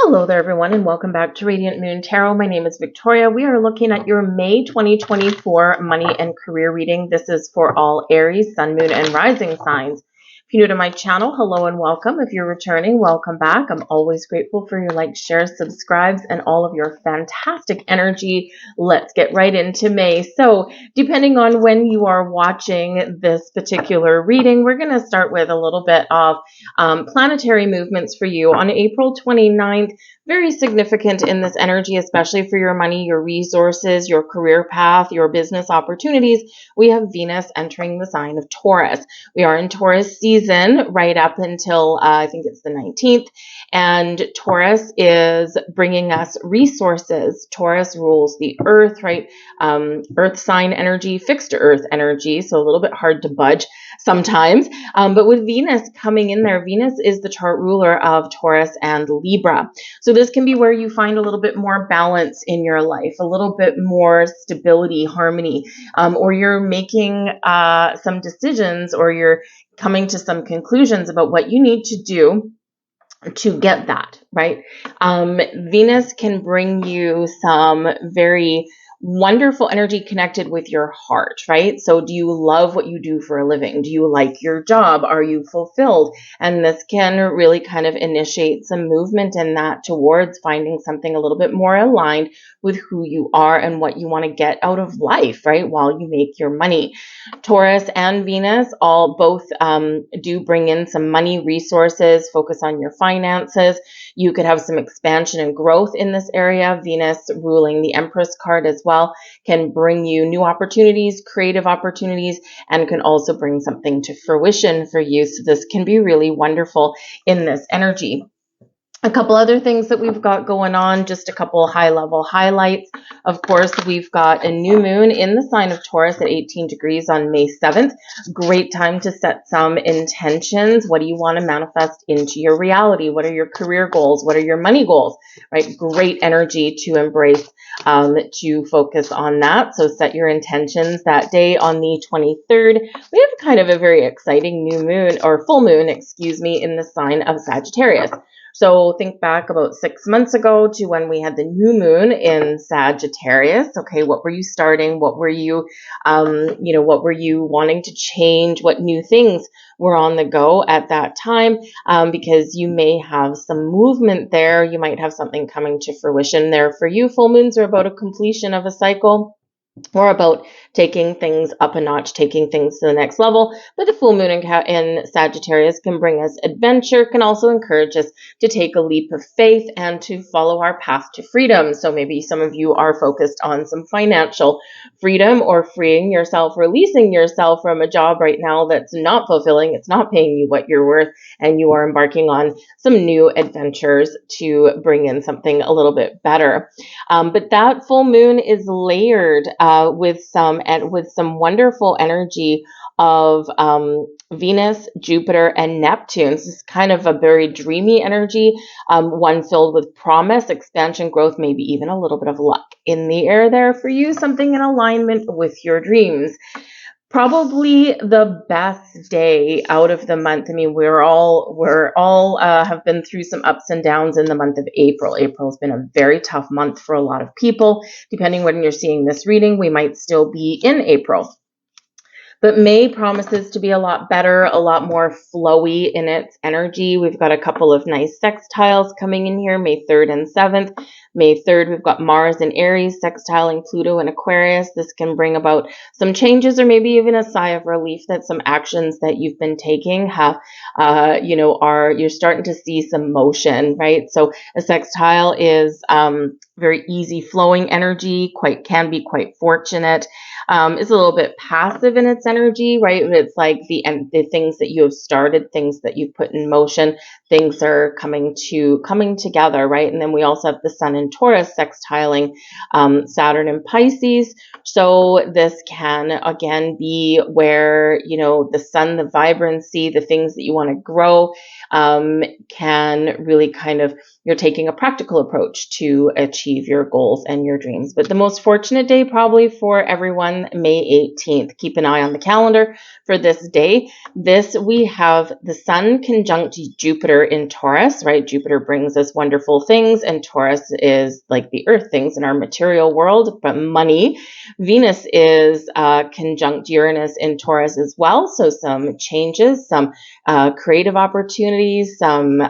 Hello there, everyone, and welcome back to Radiant Moon Tarot. My name is Victoria. We are looking at your May 2024 money and career reading. This is for all Aries, Sun, Moon, and Rising signs. If you're new to my channel, hello and welcome. If you're returning, welcome back. I'm always grateful for your likes, shares, subscribes, and all of your fantastic energy. Let's get right into May. So, depending on when you are watching this particular reading, we're going to start with a little bit of planetary movements for you on April 29th. Very significant in this energy, especially for your money, your resources, your career path, your business opportunities. We have Venus entering the sign of Taurus. We are in Taurus season right up until I think it's the 19th. And Taurus is bringing us resources. Taurus rules the earth, right? Earth sign energy, fixed earth energy. So a little bit hard to budge sometimes. But with Venus coming in there, Venus is the chart ruler of Taurus and Libra. So this can be where you find a little bit more balance in your life, a little bit more stability, harmony, or you're making some decisions, or you're coming to some conclusions about what you need to do to get that, right? Venus can bring you some very wonderful energy connected with your heart, right? So do you love what you do for a living? Do you like your job? Are you fulfilled? And this can really kind of initiate some movement in that towards finding something a little bit more aligned with who you are and what you want to get out of life, right? While you make your money. Taurus and Venus both do bring in some money, resources, focus on your finances. You could have some expansion and growth in this area. Venus ruling the Empress card as well can bring you new opportunities, creative opportunities, and can also bring something to fruition for you. So this can be really wonderful in this energy. A couple other things that we've got going on, just a couple high-level highlights. Of course, we've got a new moon in the sign of Taurus at 18 degrees on May 7th. Great time to set some intentions. What do you want to manifest into your reality? What are your career goals? What are your money goals? Right? Great energy to embrace, to focus on that. So set your intentions that day. On the 23rd, we have kind of a very exciting new moon, or full moon, excuse me, in the sign of Sagittarius. So think back about 6 months ago to when we had the new moon in Sagittarius. Okay, what were you starting? What were you, what were you wanting to change? What new things were on the go at that time? Because you may have some movement there. You might have something coming to fruition there for you. Full moons are about a completion of a cycle, or about taking things up a notch, taking things to the next level. But the full moon in Sagittarius can bring us adventure, can also encourage us to take a leap of faith and to follow our path to freedom. So maybe some of you are focused on some financial freedom, or freeing yourself, releasing yourself from a job right now that's not fulfilling, it's not paying you what you're worth, and you are embarking on some new adventures to bring in something a little bit better. But that full moon is layered with some wonderful energy of Venus, Jupiter, and Neptune. This is kind of a very dreamy energy, one filled with promise, expansion, growth, maybe even a little bit of luck in the air there for you, something in alignment with your dreams. Probably the best day out of the month. I mean, we're all have been through some ups and downs in the month of April. April's been a very tough month for a lot of people. Depending when you're seeing this reading, we might still be in April. But May promises to be a lot better, a lot more flowy in its energy. We've got a couple of nice sextiles coming in here, May 3rd and 7th. May 3rd, we've got Mars in Aries, sextiling Pluto in Aquarius. This can bring about some changes, or maybe even a sigh of relief that some actions that you've been taking have, you're starting to see some motion, right? So a sextile is very easy flowing energy, can be quite fortunate. It's a little bit passive in its energy, right? It's like the things that you have started, things that you've put in motion, things are coming together, right? And then we also have the Sun in Taurus sextiling Saturn in Pisces. So this can again be where, the sun, the vibrancy, the things that you want to grow, can really you're taking a practical approach to achieve achieve your goals and your dreams. But the most fortunate day probably for everyone, May 18th. Keep an eye on the calendar for this day. We have the Sun conjunct Jupiter in Taurus, right? Jupiter brings us wonderful things, and Taurus is like the earth things in our material world, but money. Venus is conjunct Uranus in Taurus as well. So some changes, some creative opportunities, some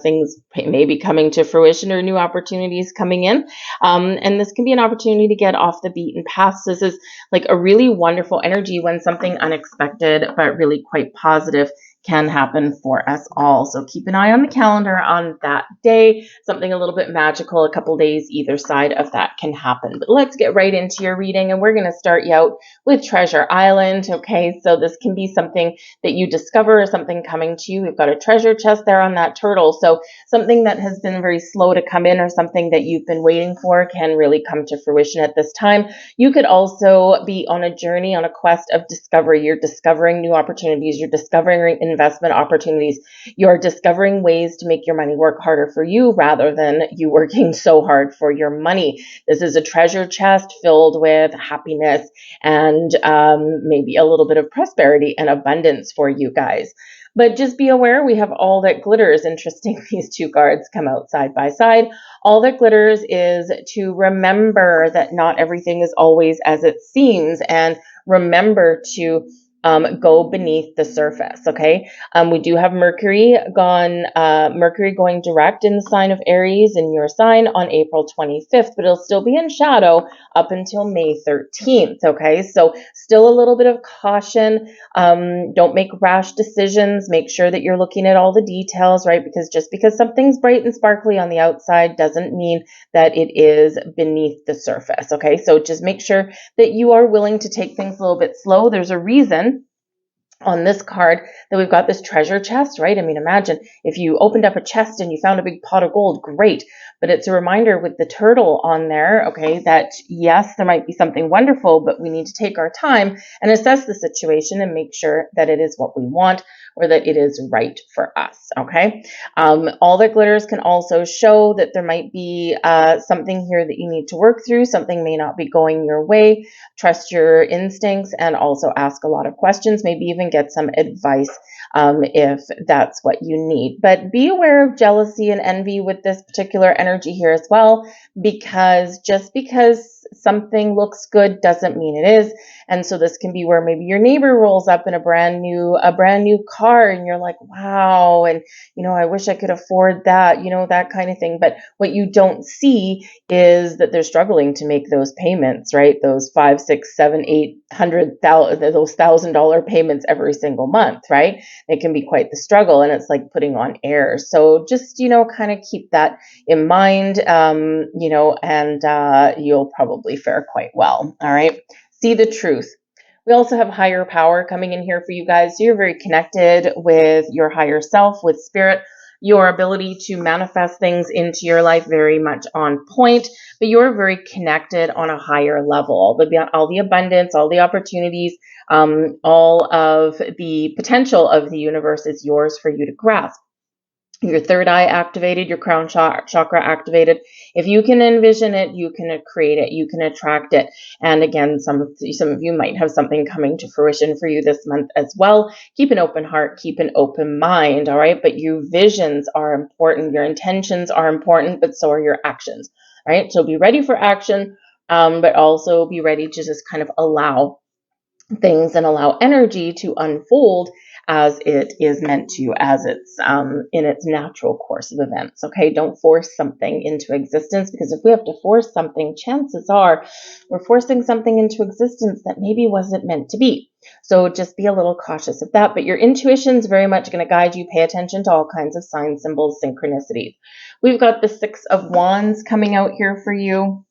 things maybe coming to fruition or new opportunities coming in. And this can be an opportunity to get off the beaten path. So this is like a really wonderful energy when something unexpected but really quite positive can happen for us all. So keep an eye on the calendar on that day. Something a little bit magical, a couple days either side of that can happen. But let's get right into your reading, and we're going to start you out with Treasure Island. Okay, so this can be something that you discover or something coming to you. We've got a treasure chest there on that turtle. So something that has been very slow to come in or something that you've been waiting for can really come to fruition at this time. You could also be on a journey, on a quest of discovery. You're discovering new opportunities. You're discovering investment opportunities. You're discovering ways to make your money work harder for you rather than you working so hard for your money. This is a treasure chest filled with happiness and maybe a little bit of prosperity and abundance for you guys. But just be aware, we have All That Glitters. Interesting, these two cards come out side by side. All That Glitters is to remember that not everything is always as it seems, and remember to go beneath the surface. Okay. We do have Mercury going direct in the sign of Aries in your sign on April 25th, but it'll still be in shadow up until May 13th. Okay. So still a little bit of caution. Don't make rash decisions. Make sure that you're looking at all the details, right? Because just because something's bright and sparkly on the outside doesn't mean that it is beneath the surface. Okay. So just make sure that you are willing to take things a little bit slow. There's a reason on this card that we've got this treasure chest, right? I mean, imagine if you opened up a chest and you found a big pot of gold, great. But it's a reminder with the turtle on there, okay, that yes, there might be something wonderful, but we need to take our time and assess the situation and make sure that it is what we want or that it is right for us, okay? All That Glitters can also show that there might be something here that you need to work through. Something may not be going your way. Trust your instincts and also ask a lot of questions, maybe even get some advice if that's what you need. But be aware of jealousy and envy with this particular energy here as well, because just because something looks good doesn't mean it is. And so this can be where maybe your neighbor rolls up in a brand new car and you're like, wow, and I wish I could afford that, that kind of thing. But what you don't see is that they're struggling to make those payments, right? Those $500, $600, $700, $800, those $1,000 payments every single month, right? It can be quite the struggle, and it's like putting on air. So just, kind of keep that in mind, and you'll probably fare quite well. All right. See the truth. We also have higher power coming in here for you guys. So you're very connected with your higher self, with spirit. Your ability to manifest things into your life very much on point, but you're very connected on a higher level. All the abundance, all the opportunities, all of the potential of the universe is yours for you to grasp. Your third eye activated, your crown chakra activated. If you can envision it, you can create it, you can attract it. And again, some of you might have something coming to fruition for you this month as well. Keep an open heart, keep an open mind, all right? But your visions are important, your intentions are important, but so are your actions, all right? So be ready for action, but also be ready to just kind of allow things and allow energy to unfold as it is meant to, as it's in its natural course of events. Okay, don't force something into existence, because if we have to force something, chances are we're forcing something into existence that maybe wasn't meant to be. So just be a little cautious of that. But your intuition is very much going to guide you. Pay attention to all kinds of signs, symbols, synchronicities. We've got the Six of Wands coming out here for you.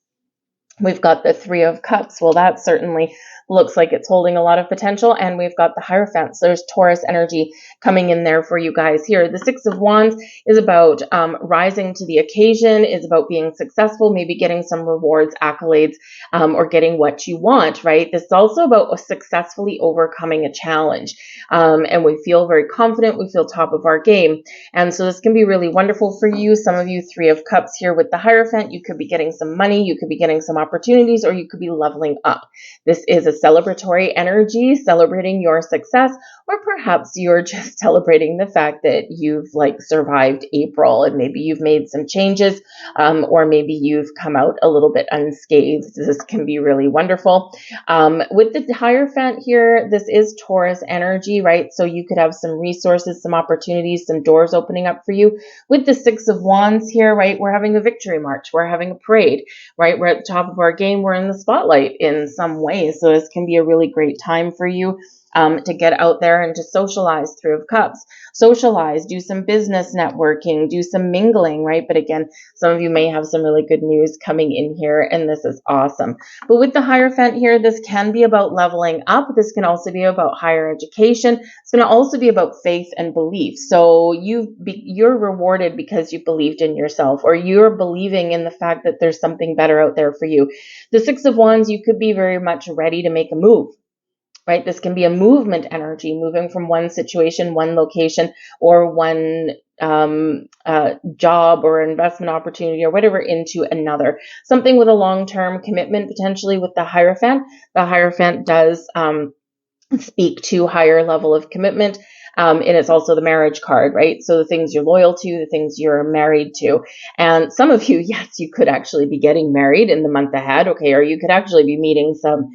We've got the Three of Cups. Well, that's certainly looks like it's holding a lot of potential. And we've got the Hierophant. So there's Taurus energy coming in there for you guys here. The Six of Wands is about rising to the occasion, is about being successful, maybe getting some rewards, accolades, or getting what you want, right? This is also about successfully overcoming a challenge. And we feel very confident. We feel top of our game. And so this can be really wonderful for you. Some of you, Three of Cups here with the Hierophant, you could be getting some money, you could be getting some opportunities, or you could be leveling up. This is a celebratory energy, celebrating your success, or perhaps you're just celebrating the fact that you've survived April and maybe you've made some changes, or maybe you've come out a little bit unscathed. This can be really wonderful. With the Hierophant here, this is Taurus energy, right? So you could have some resources, some opportunities, some doors opening up for you. With the Six of Wands here, right, we're having a victory march. We're having a parade, right? We're at the top of our game. We're in the spotlight in some way. So this can be a really great time for you to get out there and to socialize. Three of Cups. Socialize, do some business networking, do some mingling, right? But again, some of you may have some really good news coming in here, and this is awesome. But with the Hierophant here, this can be about leveling up. This can also be about higher education. It's going to also be about faith and belief. So you're rewarded because you believed in yourself, or you're believing in the fact that there's something better out there for you. The Six of Wands, you could be very much ready to make a move. Right? This can be a movement energy, moving from one situation, one location, or one job or investment opportunity or whatever into another. Something with a long-term commitment, potentially with the Hierophant. The Hierophant does speak to higher level of commitment. And it's also the marriage card, right? So the things you're loyal to, the things you're married to. And some of you, yes, you could actually be getting married in the month ahead, okay? Or you could actually be meeting some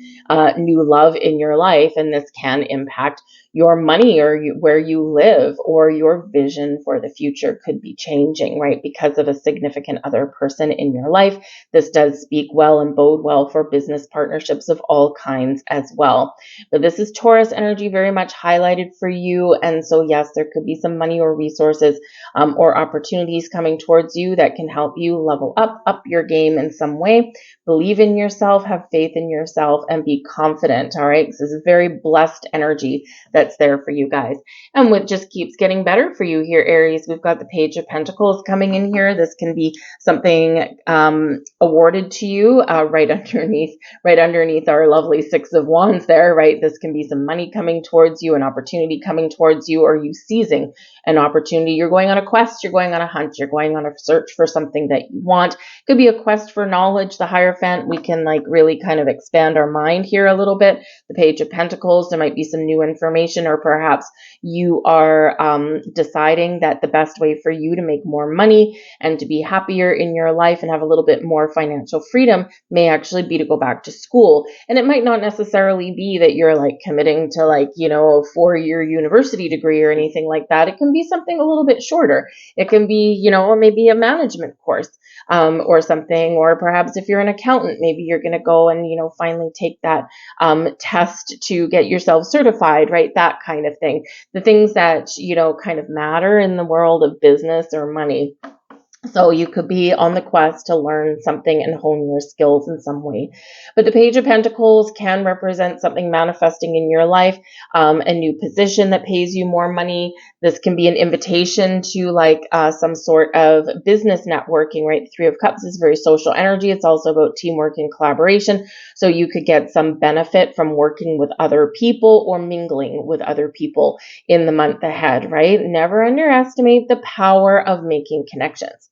new love in your life, and this can impact your money or where you live, or your vision for the future could be changing, right? Because of a significant other person in your life. This does speak well and bode well for business partnerships of all kinds as well. But this is Taurus energy very much highlighted for you. And so, yes, there could be some money or resources or opportunities coming towards you that can help you level up your game in some way. Believe in yourself, have faith in yourself, and be confident, all right? This is a very blessed energy that's there for you guys. And what just keeps getting better for you here, Aries, we've got the Page of Pentacles coming in here. This can be something awarded to you right underneath our lovely Six of Wands there, right? This can be some money coming towards you, an opportunity coming towards you, or you seizing an opportunity. You're going on a quest, you're going on a hunt, you're going on a search for something that you want. It could be a quest for knowledge. The Hierophant, we can really kind of expand our mind here a little bit. The Page of Pentacles, there might be some new information, or perhaps you are deciding that the best way for you to make more money and to be happier in your life and have a little bit more financial freedom may actually be to go back to school. And it might not necessarily be that you're committing to a 4-year university degree or anything like that. It can be something a little bit shorter. It can be, maybe a management course or something, or perhaps if you're an accountant, maybe you're going to go and, finally take that test to get yourself certified, right? That kind of thing. The things that, kind of matter in the world of business or money. So you could be on the quest to learn something and hone your skills in some way. But the Page of Pentacles can represent something manifesting in your life, a new position that pays you more money. This can be an invitation to some sort of business networking, right? The Three of Cups is very social energy. It's also about teamwork and collaboration. So you could get some benefit from working with other people or mingling with other people in the month ahead, right? Never underestimate the power of making connections.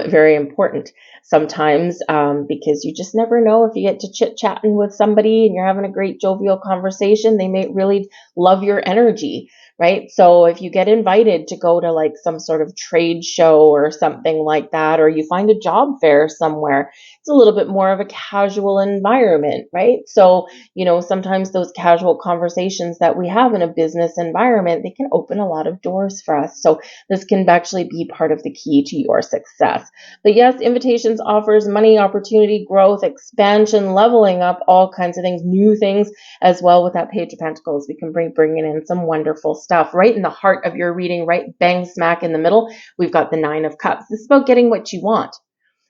Very important sometimes because you just never know if you get to chit-chatting with somebody and you're having a great jovial conversation, they may really love your energy, right? So if you get invited to go to some sort of trade show or something like that, or you find a job fair somewhere, it's a little bit more of a casual environment, right? So, sometimes those casual conversations that we have in a business environment, they can open a lot of doors for us. So this can actually be part of the key to your success. But yes, invitations, offers, money, opportunity, growth, expansion, leveling up, all kinds of things, new things as well. With that Page of Pentacles, we can bringing in some wonderful stuff right in the heart of your reading, right bang smack in the middle. We've got the Nine of Cups. This is about getting what you want.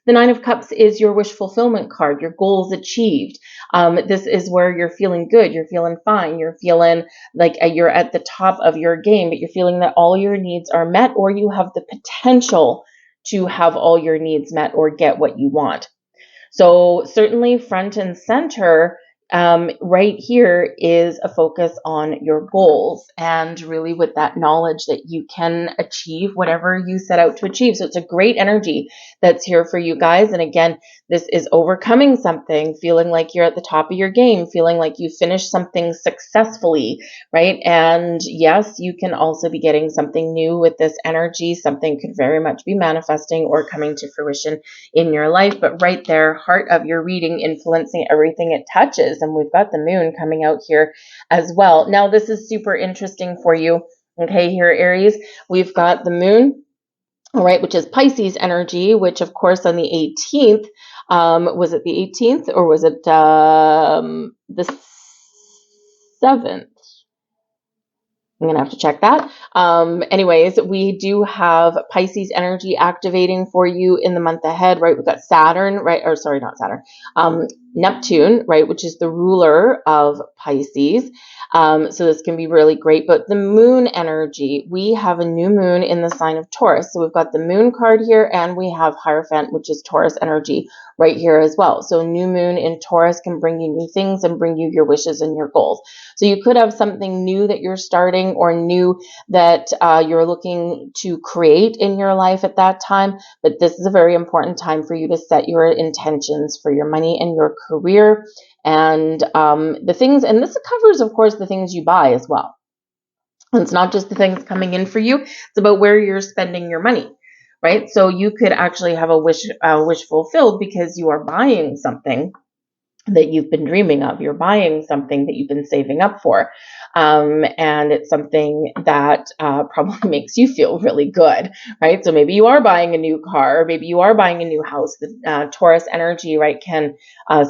The Nine of Cups is your wish fulfillment card, your goals achieved. This is where you're feeling good, you're feeling fine, you're feeling like you're at the top of your game, but you're feeling that all your needs are met, or you have the potential to have all your needs met or get what you want. So certainly front and center right here is a focus on your goals, and really with that knowledge that you can achieve whatever you set out to achieve. So it's a great energy that's here for you guys. And again, this is overcoming something, feeling like you're at the top of your game, feeling like you finished something successfully, right? And yes, you can also be getting something new with this energy. Something could very much be manifesting or coming to fruition in your life. But right there, heart of your reading, influencing everything it touches. And we've got the moon coming out here as well. Now, this is super interesting for you. Okay, here, Aries, we've got the moon, all right, which is Pisces energy, which of course on the 18th, was it the 18th or was it the 7th? I'm going to have to check that. Anyways, we do have Pisces energy activating for you in the month ahead, right? We've got Saturn, right? Or sorry, not Saturn. Neptune, right? Which is the ruler of Pisces. So this can be really great. But the moon energy, we have a new moon in the sign of Taurus. So we've got the moon card here, and we have Hierophant, which is Taurus energy right here as well. So new moon in Taurus can bring you new things and bring you your wishes and your goals. So you could have something new that you're starting, or new that you're looking to create in your life at that time. But this is a very important time for you to set your intentions for your money and your career, and the things, and this covers, of course, the things you buy as well. It's not just the things coming in for you, it's about where you're spending your money, right? So you could actually have a wish fulfilled because you are buying something that you've been dreaming of. You're buying something that you've been saving up for. And it's something that probably makes you feel really good, right? So maybe you are buying a new car, or maybe you are buying a new house. The Taurus energy, right, can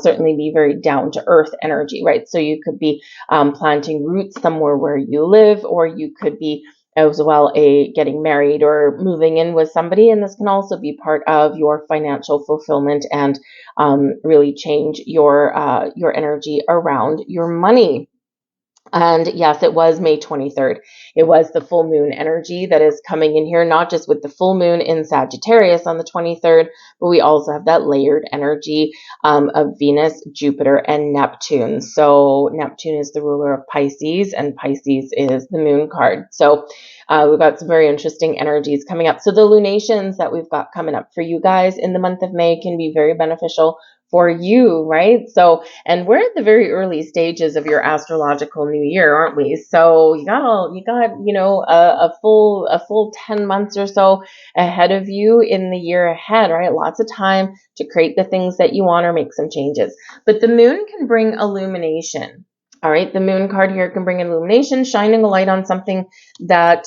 certainly be very down to earth energy, right? So you could be planting roots somewhere where you live, or you could be as well getting married or moving in with somebody. And this can also be part of your financial fulfillment and really change your energy around your money. And yes, it was May 23rd. It was the full moon energy that is coming in here, not just with the full moon in Sagittarius on the 23rd, but we also have that layered energy of Venus, Jupiter, and Neptune. So Neptune is the ruler of Pisces, and Pisces is the moon card. So we've got some very interesting energies coming up. So the lunations that we've got coming up for you guys in the month of May can be very beneficial for you, right? So, and we're at the very early stages of your astrological new year, aren't we? So you got a full 10 months or so ahead of you in the year ahead, right? Lots of time to create the things that you want or make some changes. But the moon can bring illumination. All right, the moon card here can bring illumination, shining a light on something that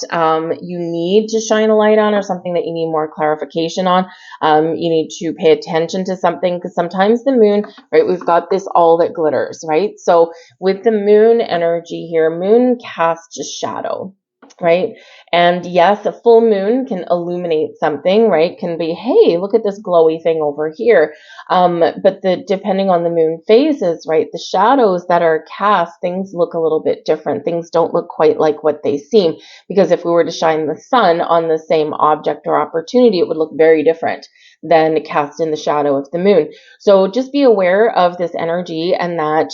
you need to shine a light on, or something that you need more clarification on. You need to pay attention to something, because sometimes the moon, right, we've got this all that glitters, right? So with the moon energy here, moon casts a shadow, right? And yes, a full moon can illuminate something, right? Can be, hey, look at this glowy thing over here. But depending on the moon phases, right, the shadows that are cast, things look a little bit different. Things don't look quite like what they seem, because if we were to shine the sun on the same object or opportunity, it would look very different than cast in the shadow of the moon. So just be aware of this energy, and that,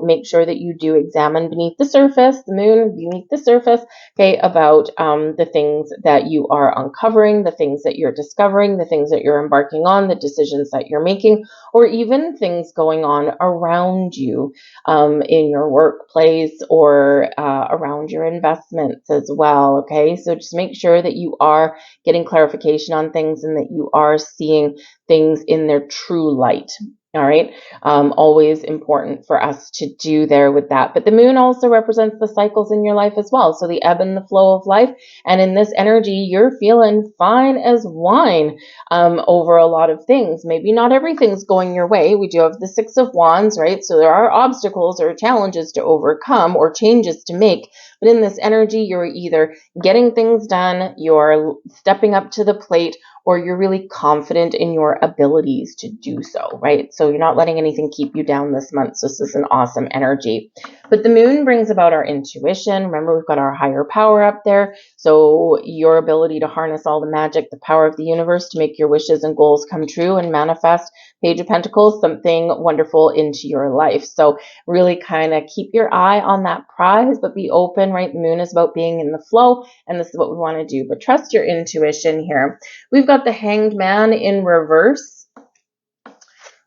make sure that you do examine beneath the surface, the moon beneath the surface, okay, about the things that you are uncovering, the things that you're discovering, the things that you're embarking on, the decisions that you're making, or even things going on around you in your workplace, or around your investments as well, okay? So just make sure that you are getting clarification on things, and that you are seeing things in their true light. All right. Always important for us to do there with that. But the moon also represents the cycles in your life as well. So the ebb and the flow of life. And in this energy, you're feeling fine as wine over a lot of things. Maybe not everything's going your way. We do have the Six of Wands, right? So there are obstacles or challenges to overcome, or changes to make. But in this energy, you're either getting things done, you're stepping up to the plate, or you're really confident in your abilities to do so, right? So you're not letting anything keep you down this month. So this is an awesome energy. But the moon brings about our intuition. Remember, we've got our higher power up there. So your ability to harness all the magic, the power of the universe to make your wishes and goals come true and manifest, Page of Pentacles, something wonderful into your life. So really kind of keep your eye on that prize, but be open, right? The moon is about being in the flow, and this is what we want to do. But trust your intuition here. We've got the Hanged Man in reverse.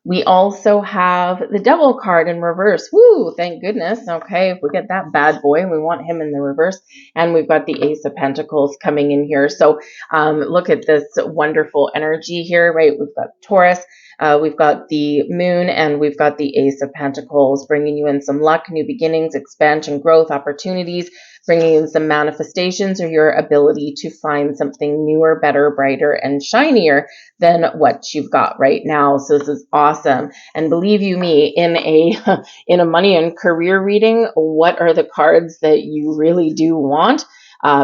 We also have the Devil card in reverse. Woo, thank goodness. Okay, if we get that bad boy, we want him in the reverse. And we've got the Ace of Pentacles coming in here. So look at this wonderful energy here, right? We've got Taurus, we've got the moon, and we've got the Ace of Pentacles, bringing you in some luck, new beginnings, expansion, growth, opportunities, bringing in some manifestations or your ability to find something newer, better, brighter, and shinier than what you've got right now. So this is awesome. And believe you me, in a money and career reading, what are the cards that you really do want?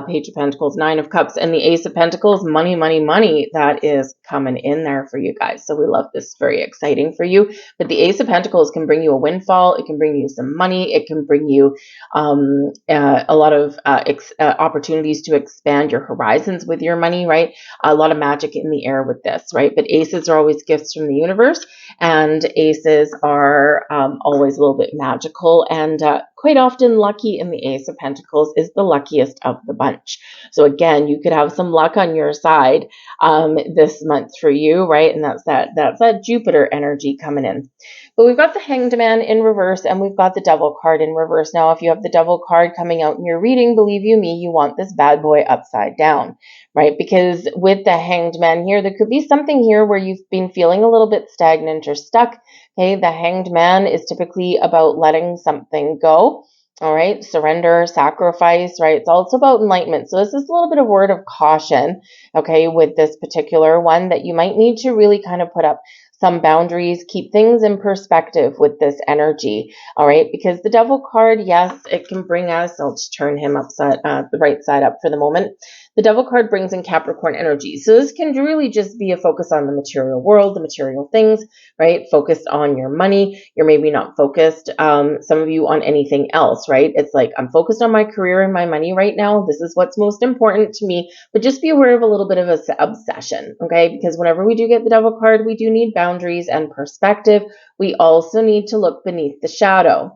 Page of Pentacles, Nine of Cups, and the Ace of Pentacles, money, money, money. That is coming in there for you guys. So we love this. Very exciting for you. But the Ace of Pentacles can bring you a windfall. It can bring you some money. It can bring you a lot of opportunities to expand your horizons with your money, right? A lot of magic in the air with this, right? But aces are always gifts from the universe, and aces are always a little bit magical, and quite often lucky in the Ace of Pentacles is the luckiest of the bunch. So again, you could have some luck on your side this month for you, right? And that's that Jupiter energy coming in. But we've got the Hanged Man in reverse, and we've got the Devil card in reverse. Now, if you have the Devil card coming out in your reading, believe you me, you want this bad boy upside down, right? Because with the Hanged Man here, there could be something here where you've been feeling a little bit stagnant or stuck. Okay, the Hanged Man is typically about letting something go. All right, surrender, sacrifice, right? It's also about enlightenment. So this is a little bit of word of caution, okay, with this particular one, that you might need to really kind of put up some boundaries, keep things in perspective with this energy, all right? Because the Devil card, yes, it can bring us, I'll just turn him upside, the right side up for the moment. The Devil card brings in Capricorn energy. So this can really just be a focus on the material world, the material things, right? Focused on your money. You're maybe not focused, some of you, on anything else, right? It's like, I'm focused on my career and my money right now. This is what's most important to me. But just be aware of a little bit of an obsession, okay? Because whenever we do get the Devil card, we do need boundaries and perspective. We also need to look beneath the shadow.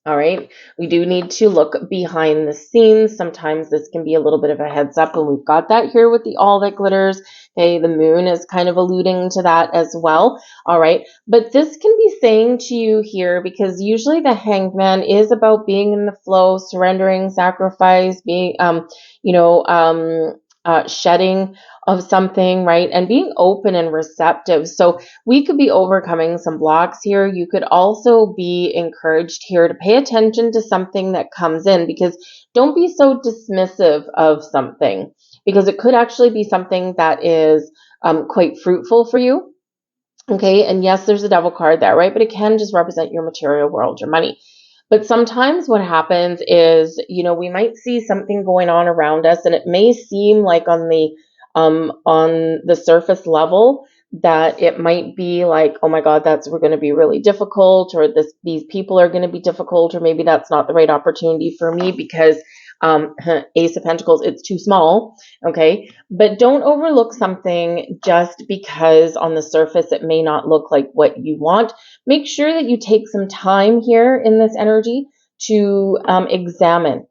All right, we do need to look behind the scenes. Sometimes this can be a little bit of a heads up, and we've got that here with the All That Glitters. Okay, the moon is kind of alluding to that as well. All right, but this can be saying to you here, because usually the Hanged Man is about being in the flow, surrendering, sacrifice, being, shedding of something, right? And being open and receptive. So we could be overcoming some blocks here. You could also be encouraged here to pay attention to something that comes in, because don't be so dismissive of something, because it could actually be something that is quite fruitful for you. Okay. And yes, there's a Devil card there, right? But it can just represent your material world, your money. But sometimes what happens is, we might see something going on around us, and it may seem like on the surface level that it might be like, oh my God, we're going to be really difficult, or these people are going to be difficult, or maybe that's not the right opportunity for me because Ace of Pentacles, it's too small. Okay. But don't overlook something just because on the surface it may not look like what you want. Make sure that you take some time here in this energy to examine,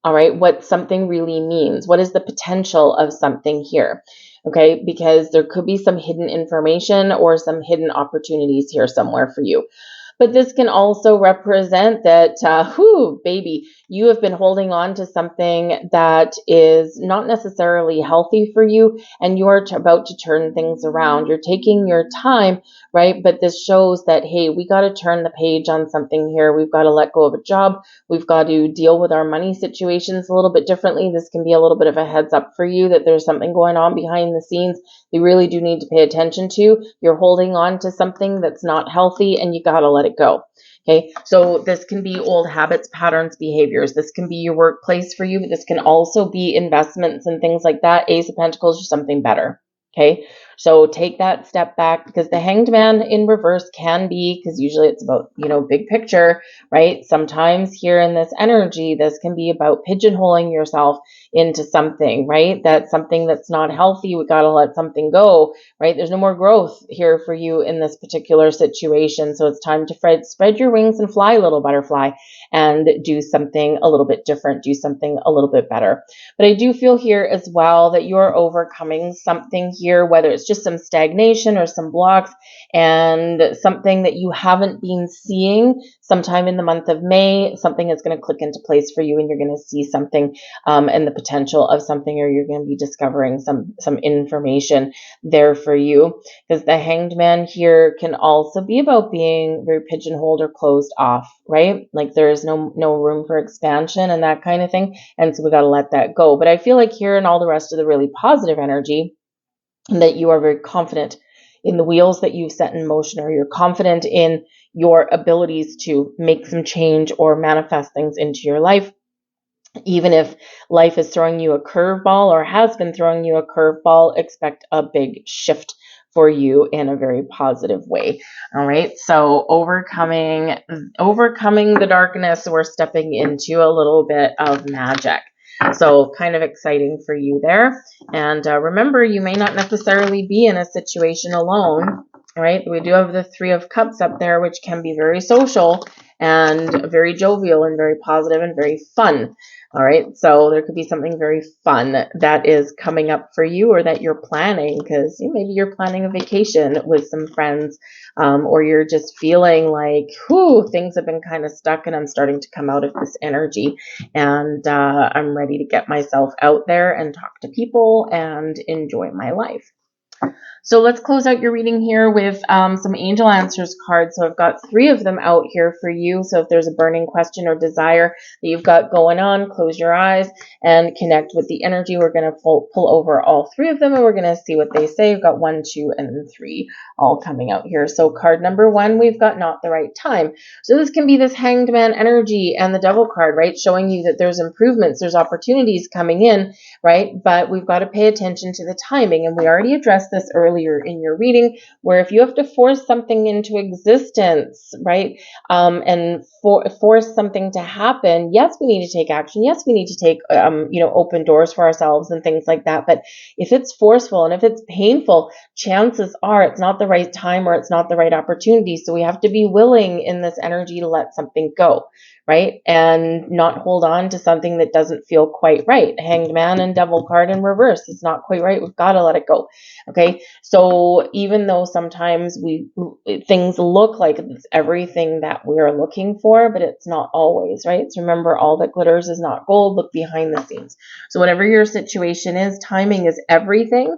all right, what something really means. What is the potential of something here? Okay, because there could be some hidden information or some hidden opportunities here somewhere for you. But this can also represent that, baby, you have been holding on to something that is not necessarily healthy for you, and you're about to turn things around. You're taking your time, right? But this shows that, hey, we got to turn the page on something here. We've got to let go of a job. We've got to deal with our money situations a little bit differently. This can be a little bit of a heads up for you that there's something going on behind the scenes you really do need to pay attention to. You're holding on to something that's not healthy, and you got to let it go. Okay, so this can be old habits, patterns, behaviors. This can be your workplace for you, but this can also be investments and things like that. Ace of Pentacles or something better. Okay, so take that step back, because the Hanged Man in reverse can be, because usually it's about, big picture, right? Sometimes here in this energy, this can be about pigeonholing yourself into something, right? That's something that's not healthy. We got to let something go, right? There's no more growth here for you in this particular situation. So it's time to spread your wings and fly, little butterfly, and do something a little bit different, do something a little bit better. But I do feel here as well that you're overcoming something here, whether it's just some stagnation or some blocks, and something that you haven't been seeing sometime in the month of May. Something is going to click into place for you, and you're going to see something and the potential of something, or you're going to be discovering some information there for you. Because the Hanged Man here can also be about being very pigeonholed or closed off, right? Like there is no room for expansion and that kind of thing. And so we got to let that go. But I feel like here and all the rest of the really positive energy, that you are very confident in the wheels that you've set in motion, or you're confident in your abilities to make some change or manifest things into your life. Even if life is throwing you a curveball or has been throwing you a curveball, expect a big shift for you in a very positive way. All right. So overcoming the darkness, we're stepping into a little bit of magic. So kind of exciting for you there. And remember, you may not necessarily be in a situation alone. All right. We do have the Three of Cups up there, which can be very social and very jovial and very positive and very fun. All right, so there could be something very fun that is coming up for you, or that you're planning, because maybe you're planning a vacation with some friends, or you're just feeling like, things have been kind of stuck and I'm starting to come out of this energy, and I'm ready to get myself out there and talk to people and enjoy my life. So let's close out your reading here with some angel answers cards. So I've got 3 of them out here for you. So if there's a burning question or desire that you've got going on, close your eyes and connect with the energy. We're going to pull over all 3 of them, and we're going to see what they say. We've got 1, 2, and 3 all coming out here. So card number 1, we've got not the right time. So this can be this Hanged Man energy and the Devil card, right? Showing you that there's improvements, there's opportunities coming in, right? But we've got to pay attention to the timing. And we already addressed this earlier in your reading, where if you have to force something into existence, right, and force something to happen, yes, we need to take action. Yes, we need to take, open doors for ourselves and things like that. But if it's forceful and if it's painful, chances are it's not the right time or it's not the right opportunity. So we have to be willing in this energy to let something go, right? And not hold on to something that doesn't feel quite right. Hanged Man and Devil card in reverse. It's not quite right. We've got to let it go. Okay. So even though sometimes things look like it's everything that we're looking for, but it's not always, right? So remember, all that glitters is not gold. Look behind the scenes. So whatever your situation is, timing is everything.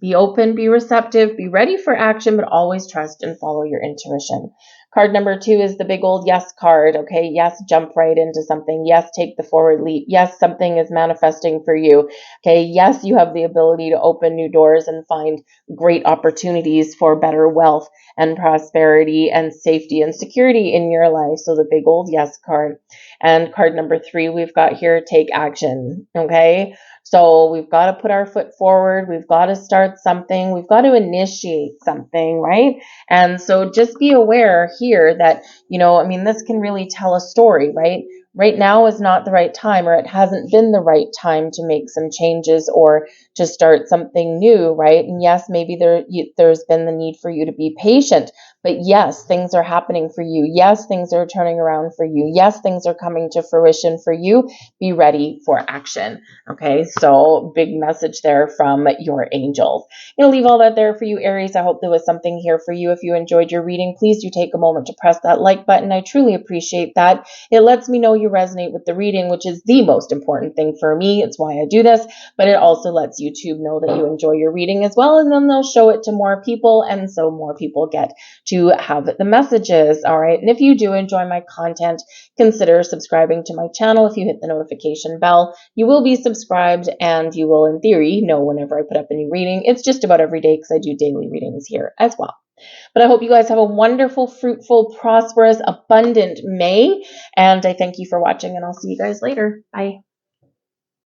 Be open, be receptive, be ready for action, but always trust and follow your intuition. Card number 2 is the big old yes card. Okay. Yes, jump right into something. Yes, take the forward leap. Yes, something is manifesting for you. Okay. Yes, you have the ability to open new doors and find great opportunities for better wealth and prosperity and safety and security in your life. So the big old yes card. And card number 3, we've got here, take action. Okay. So we've got to put our foot forward. We've got to start something. We've got to initiate something, right? And so just be aware here that, this can really tell a story, right? Right now is not the right time, or it hasn't been the right time to make some changes or to start something new, right? And yes, maybe there's been the need for you to be patient, but yes, things are happening for you. Yes, things are turning around for you. Yes, things are coming to fruition for you. Be ready for action. Okay, so big message there from your angels. I'm going to leave all that there for you, Aries. I hope there was something here for you. If you enjoyed your reading, please do take a moment to press that like button. I truly appreciate that. It lets me know you resonate with the reading, which is the most important thing for me. It's why I do this, but it also lets YouTube know that you enjoy your reading as well, and then they'll show it to more people, and so more people get to have the messages. All right, and if you do enjoy my content, consider subscribing to my channel. If you hit the notification bell, you will be subscribed, and you will, in theory, know whenever I put up a new reading. It's just about every day, because I do daily readings here as well. But I hope you guys have a wonderful, fruitful, prosperous, abundant May. And I thank you for watching, and I'll see you guys later. Bye.